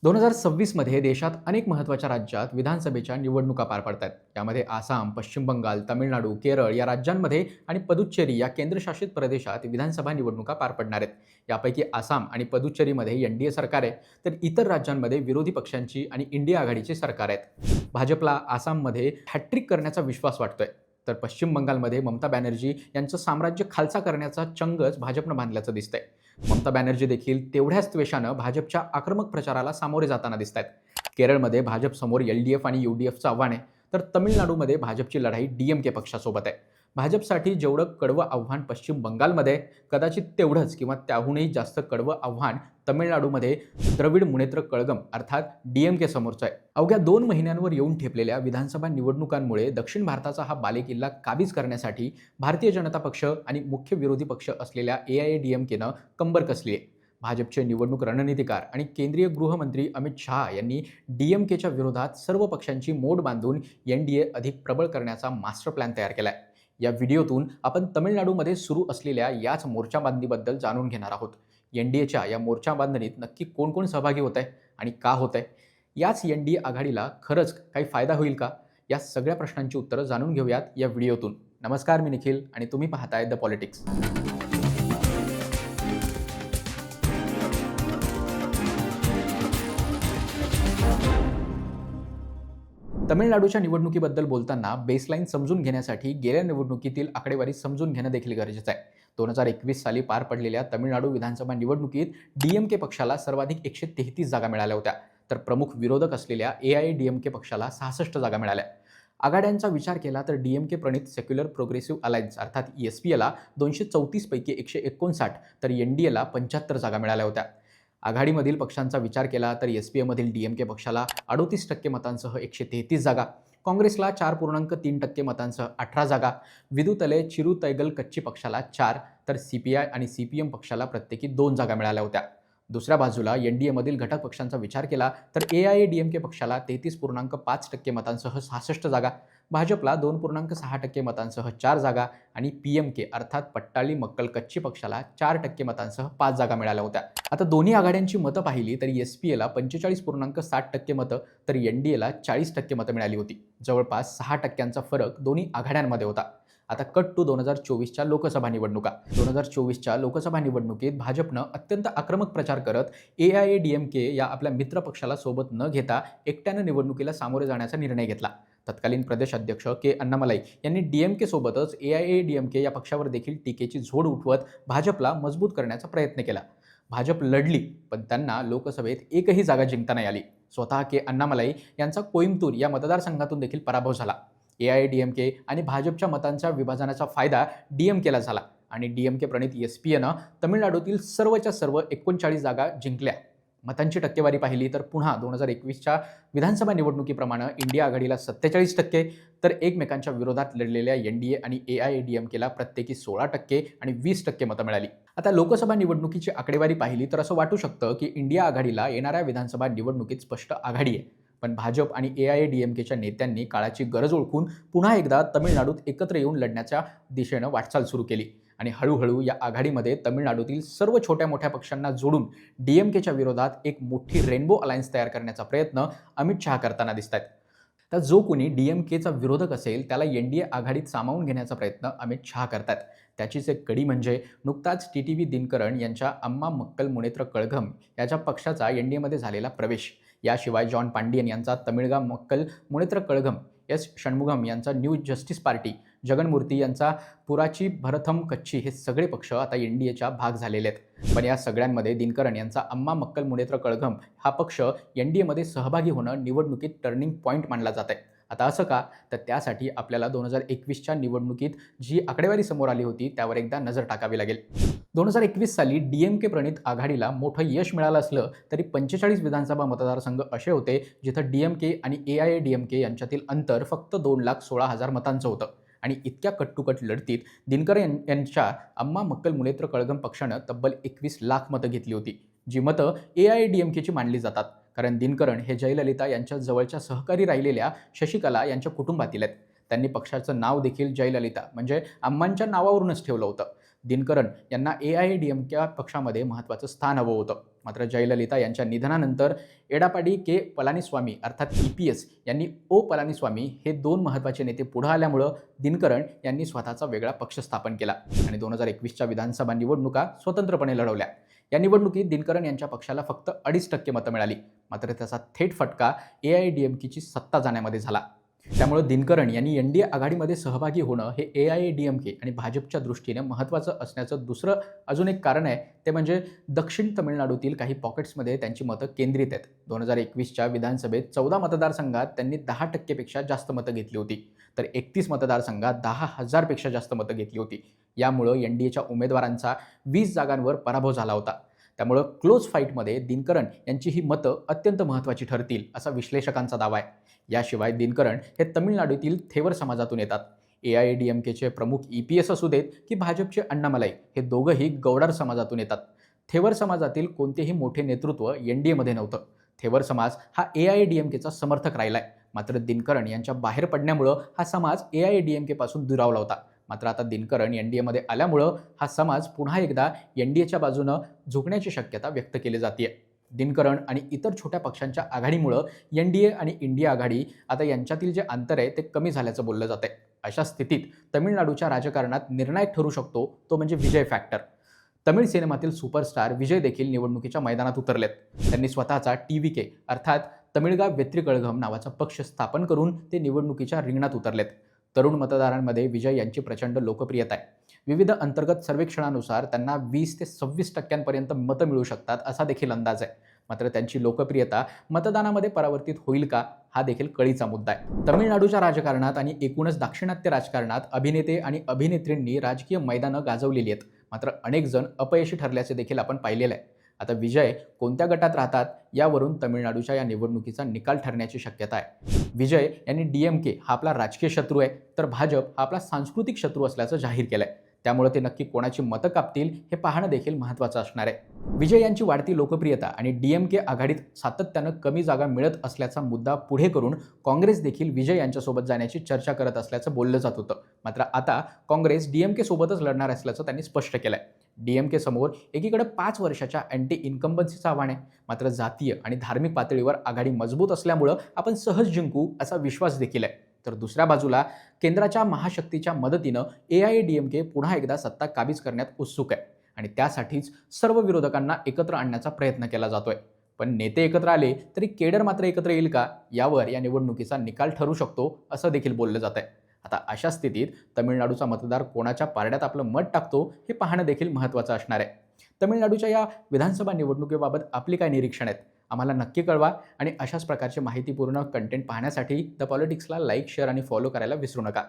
2026 मध्ये देशात अनेक महत्त्वाच्या राज्यात विधानसभेच्या निवडणुका पार पडतात. यामध्ये आसाम, पश्चिम बंगाल, तामिळनाडू, केरळ या राज्यांमध्ये आणि पुदुच्चेरी या केंद्रशासित प्रदेशात विधानसभा निवडणुका पार पडणार आहेत. यापैकी आसाम आणि पुदुच्चेरीमध्ये एनडीए सरकार आहे, तर इतर राज्यांमध्ये विरोधी पक्षांची आणि इंडिया आघाडीची सरकार आहेत. भाजपला आसाममध्ये हॅट्रिक करण्याचा विश्वास वाटतोय, तर पश्चिम बंगालमध्ये ममता बॅनर्जी यांचं साम्राज्य खालसा करण्याचा चंगच भाजपनं बांधल्याचं दिसतंय. ममता बॅनर्जी देखील तेवढ्याच त्वेषानं भाजपच्या आक्रमक प्रचाराला सामोरे जाताना दिसत आहेत. केरळमध्ये भाजपसमोर एलडीएफ आणि यूडीएफचं आव्हान आहे, तर तमिळनाडूमध्ये भाजपची लढाई डीएमके पक्षासोबत आहे. भाजपसाठी जेवढं कडवं आव्हान पश्चिम बंगालमध्ये, कदाचित तेवढंच किंवा त्याहूनही जास्त कडवं आव्हान तमिळनाडूमध्ये द्रविड मुनेत्र कळगम अर्थात डीएमके समोरचं आहे. अवघ्या 2 महिन्यांवर येऊन ठेपलेल्या विधानसभा निवडणुकांमुळे दक्षिण भारताचा हा बालेकिल्ला काबीज करण्यासाठी भारतीय जनता पक्ष आणि मुख्य विरोधी पक्ष असलेल्या एआयएडीएमकेनं कंबर कसली आहे. भाजपचे निवडणूक रणनीतिकार आणि केंद्रीय गृहमंत्री अमित शहा यांनी डीएमकेच्या विरोधात सर्व पक्षांची मोड बांधून एनडीए अधिक प्रबळ करण्याचा मास्टर प्लॅन तयार केला आहे. या व्हिडिओतून आपण तमिळनाडूमध्ये सुरू असलेल्या याच मोर्चाबांधणीबद्दल जाणून घेणार आहोत. एनडीएच्या या मोर्चाबांधणीत नक्की कोण कोण सहभागी होत आहे आणि का होत आहे? याच एनडीए आघाडीला खरंच काही फायदा होईल का? या सगळ्या प्रश्नांची उत्तरं जाणून घेऊयात या व्हिडिओतून. नमस्कार, मी निखिल आणि तुम्ही पाहताय द पॉलिटिक्स. तमिळनाडूच्या निवडणुकीबद्दल बोलताना बेसलाईन समजून घेण्यासाठी गेल्या निवडणुकीतील आकडेवारी समजून घेणं देखील गरजेचं आहे. 2021 साली पार पडलेल्या तमिळनाडू विधानसभा निवडणुकीत डीएमके पक्षाला सर्वाधिक 133 जागा मिळाल्या होत्या, तर प्रमुख विरोधक असलेल्या एआयएडीएमके पक्षाला 66 जागा मिळाल्या. आघाड्यांचा विचार केला तर डीएमके प्रणित सेक्युलर प्रोग्रेसिव्ह अलायन्स अर्थात एसपीएला 234 पैकी 159, तर एनडीएला 75 जागा मिळाल्या होत्या. आघाडीमधील पक्षांचा विचार केला तर एसपीएमधील डीएमके पक्षाला 38% मतांसह 133 जागा, काँग्रेसला 4.3% मतांसह 18 जागा, विदुतले चिरुतैगल कच्ची पक्षाला 4, तर सीपीआय आणि सीपीएम पक्षाला प्रत्येकी 2 जागा मिळाल्या होत्या. दुसऱ्या बाजूला एनडीएमधील घटक पक्षांचा विचार केला तर एआयएडीएमके पक्षाला 33.5% मतांसह 66 जागा, भाजपला 2.6% मतांसह 4 जागा आणि पीएमके अर्थात पट्टाळी मक्कल कच्ची पक्षाला 4% मतांसह 5 जागा मिळाल्या होत्या. आता दोन्ही आघाड्यांची मतं पाहिली तर एसपीएला 45.7% मतं, तर एनडीएला 40% मतं मिळाली होती. जवळपास 6%चा फरक दोन्ही आघाड्यांमध्ये होता. आता कट टू 2024च्या लोकसभा निवडणुका. 2024च्या लोकसभा निवडणुकीत भाजपनं अत्यंत आक्रमक प्रचार करत एआयएडीएमके या आपल्या मित्र पक्षाला सोबत न घेता एकट्यानं निवडणुकीला सामोरे जाण्याचा निर्णय घेतला. तत्कालीन प्रदेश अध्यक्ष के अन्नामलाई यांनी डीएमके सोबतच एआयएडीएमके या पक्षावर देखील टीकेची झोड उठवत भाजपला मजबूत करण्याचा प्रयत्न केला. भाजप लढली, पण त्यांना लोकसभेत एकही जागा जिंकता नाही आली. स्वतः के अन्नामलाई यांचा कोईम्बतूर या मतदारसंघातून देखील पराभव झाला. एआयएडीएमके आणि भाजपच्या मतांच्या विभाजनाचा फायदा डीएमकेला झाला आणि डीएमके प्रणित एसपीएनं तमिळनाडूतील सर्वच्या सर्व 39 जागा जिंकल्या. मतांची टक्केवारी पाहिली तर पुन्हा 2021च्या विधानसभा निवडणुकीप्रमाणे इंडिया आघाडीला 47%, तर एकमेकांच्या विरोधात लढलेल्या एनडीए आणि एआयएडीएमकेला प्रत्येकी 16% आणि 20% मतं मिळाली. आता लोकसभा निवडणुकीची आकडेवारी पाहिली तर असं वाटू शकतं की इंडिया आघाडीला येणाऱ्या विधानसभा निवडणुकीत स्पष्ट आघाडी आहे. पण भाजप आणि एआयएडीएमकेच्या नेत्यांनी काळाची गरज ओळखून पुन्हा एकदा तमिळनाडूत एकत्र येऊन लढण्याच्या दिशेनं वाटचाल सुरू केली आणि हळूहळू या आघाडीमध्ये तमिळनाडूतील सर्व छोट्या मोठ्या पक्षांना जोडून डीएमकेच्या विरोधात एक मोठी रेनबो अलायन्स तयार करण्याचा प्रयत्न अमित शहा करताना दिसत आहेत. तर जो कोणी डीएमकेचा विरोधक असेल त्याला एनडीए आघाडीत सामावून घेण्याचा प्रयत्न अमित शहा करतात. त्याचीच एक कडी म्हणजे नुकताच टीटीव्ही दिनकरन यांच्या अम्मा मक्कल मुनेत्र कळघम याच्या पक्षाचा एनडीएमध्ये झालेला प्रवेश. याशिवाय जॉन पांडियन यांचा तमिळगा मक्कल मुनेत्र कळघम, एस षण्मुगम यांचा न्यू जस्टिस पार्टी, जगनमूर्ती यांचा पुराची भरथम कच्ची हे सगळे पक्ष आता एनडीएच्या भाग झालेले आहेत. पण या सगळ्यांमध्ये दिनकरन यांचा अम्मा मक्कल मुनेत्र कळघम हा पक्ष एनडीएमध्ये सहभागी होणं निवडणुकीत टर्निंग पॉईंट मानला जात आहे. आता असं का? तर त्यासाठी आपल्याला 2021च्या निवडणुकीत जी आकडेवारी समोर आली होती त्यावर एकदा नजर टाकावी लागेल. 2021 साली डीएमके प्रणित आघाडीला मोठं यश मिळालं असलं तरी 45 विधानसभा मतदारसंघ असे होते जिथं डीएमके आणि एआयएडीएमके यांच्यातील अंतर फक्त 2,16,000 मतांचं होतं. आणि इतक्या कट्टुकट लढतीत दिनकरन यांच्या अम्मा मक्कल मुनेत्र कळघम पक्षानं तब्बल 21 लाख मतं घेतली होती, जी मतं एआयएडीएमकेची मानली जातात. कारण दिनकरन हे जयललिता यांच्या जवळच्या सहकारी राहिलेल्या शशिकला यांच्या कुटुंबातील आहेत. त्यांनी पक्षाचं नाव देखील जयललिता म्हणजे अम्मांच्या नावावरूनच ठेवलं होतं. दिनकरन यांना AIADMK पक्षामध्ये महत्त्वाचं स्थान हवं होतं. मात्र जयललिता यांच्या निधनानंतर एडापाडी के पलानीस्वामी अर्थात EPS यांनी ओ पलानीस्वामी हे 2 महत्त्वाचे नेते पुढे आल्यामुळं दिनकरन यांनी स्वतःचा वेगळा पक्ष स्थापन केला आणि 2021च्या विधानसभा निवडणुका स्वतंत्रपणे लढवल्या. या निवडणुकीत दिनकरन यांच्या पक्षाला फक्त 2.5% मतं मिळाली. मात्र त्याचा थेट फटका AIADMKची सत्ता जाण्यामध्ये झाला. त्यामुळे दिनकरन यांनी NDA आघाडीमध्ये सहभागी होणं हे AIADMK आणि भाजपच्या दृष्टीने महत्त्वाचं असण्याचं दुसरं अजून एक कारण आहे, ते म्हणजे दक्षिण तामिळनाडूतील काही पॉकेट्समध्ये त्यांची मतं केंद्रित आहेत. 2021च्या विधानसभेत 14 मतदारसंघात त्यांनी 10% पेक्षा जास्त मतं घेतली होती, तर 31 मतदारसंघात 10,000 पेक्षा जास्त मतं घेतली होती. यामुळं NDAच्या उमेदवारांचा 20 जागांवर पराभव झाला होता. त्यामुळं क्लोज फाईटमध्ये दिनकरन यांची ही मतं अत्यंत महत्त्वाची ठरतील असा विश्लेषकांचा दावा आहे. याशिवाय दिनकरन हे तमिळनाडूतील थेवर समाजातून येतात. AIADMKचे प्रमुख EPS असू देत की भाजपचे अण्णामलाई हे दोघंही गौडार समाजातून येतात. थेवर समाजातील कोणतेही मोठे नेतृत्व NDAमध्ये नव्हतं. थेवर समाज हा AIADMKचा समर्थक राहिलाय. मात्र दिनकरन यांच्या बाहेर पडण्यामुळं हा समाज AIADMK पासून दुरावला होता. मात्र आता दिनकरन NDAमध्ये आल्यामुळं हा समाज पुन्हा एकदा NDAच्या बाजूनं झुकण्याची शक्यता व्यक्त केली जाते. दिनकरन आणि इतर छोट्या पक्षांच्या आघाडीमुळं NDA आणि इंडिया आघाडी आता यांच्यातील जे अंतर आहे ते कमी झाल्याचं बोललं जातंय. अशा स्थितीत तमिळनाडूच्या राजकारणात निर्णायक ठरू शकतो तो म्हणजे विजय फॅक्टर. तमिळ सिनेमातील सुपरस्टार विजय देखील निवडणुकीच्या मैदानात उतरलेत. त्यांनी स्वतःचा TVK अर्थात तमिळगा वेत्रिकळघम नावाचा पक्ष स्थापन करून ते निवडणुकीच्या रिंगणात उतरलेत. तरुण मतदारांमध्ये विजय यांची प्रचंड लोकप्रियता आहे. विविध अंतर्गत सर्वेक्षणानुसार त्यांना 20 ते 26% मतं मिळू शकतात असा देखील अंदाज आहे. मात्र त्यांची लोकप्रियता मतदानामध्ये परावर्तित होईल का हा देखील कळीचा मुद्दा आहे. तमिळनाडूच्या राजकारणात आणि एकूणच दाक्षिणात्य राजकारणात अभिनेते आणि अभिनेत्रींनी राजकीय मैदानं गाजवलेली आहेत. मात्र अनेक जण अपयशी ठरल्याचे देखील आपण पाहिलेलं आहे. आता विजय कोणत्या गटात राहतात यावरून तमिळनाडूच्या या निवडणुकीचा निकाल ठरण्याची शक्यता आहे. विजय यांनी DMK हा आपला राजकीय शत्रू आहे, तर भाजप हा आपला सांस्कृतिक शत्रू असल्याचं जाहीर केलंय. त्यामुळे ते नक्की कोणाची मतं कापतील हे पाहणं देखील महत्त्वाचं असणार आहे. विजय यांची वाढती लोकप्रियता आणि DMK आघाडीत सातत्यानं कमी जागा मिळत असल्याचा मुद्दा पुढे करून काँग्रेस देखील विजय यांच्यासोबत जाण्याची चर्चा करत असल्याचं बोललं जात होतं. मात्र आता काँग्रेस DMK सोबतच लढणार असल्याचं त्यांनी स्पष्ट केलंय. DMK समोर एकीकडे 5 वर्षाच्या अँटी इन्कम्बन्सीचं आव्हान आहे, मात्र जातीय आणि धार्मिक पातळीवर आघाडी मजबूत असल्यामुळं आपण सहज जिंकू असा विश्वास देखील आहे. तर दुसऱ्या बाजूला केंद्राच्या महाशक्तीच्या मदतीनं AIADMK पुन्हा एकदा सत्ता काबीज करण्यात उत्सुक आहे आणि त्यासाठीच सर्व विरोधकांना एकत्र आणण्याचा प्रयत्न केला जातोय. पण नेते एकत्र आले तरी केडर मात्र एकत्र येईल का यावर या निवडणुकीचा निकाल ठरू शकतो असं देखील बोललं जात आहे. आता अशा स्थितीत तमिळनाडूचा मतदार कोणाच्या पारड्यात आपलं मत टाकतो हे पाहणं देखील महत्त्वाचं असणार आहे. तमिळनाडूच्या या विधानसभा निवडणुकीबाबत आपली काय निरीक्षण आहेत आम्हाला नक्की कळवा आणि अशाच प्रकारचे माहितीपूर्ण कंटेंट पाहण्यासाठी द पॉलिटिक्सला लाईक, शेअर आणि फॉलो करायला विसरू नका.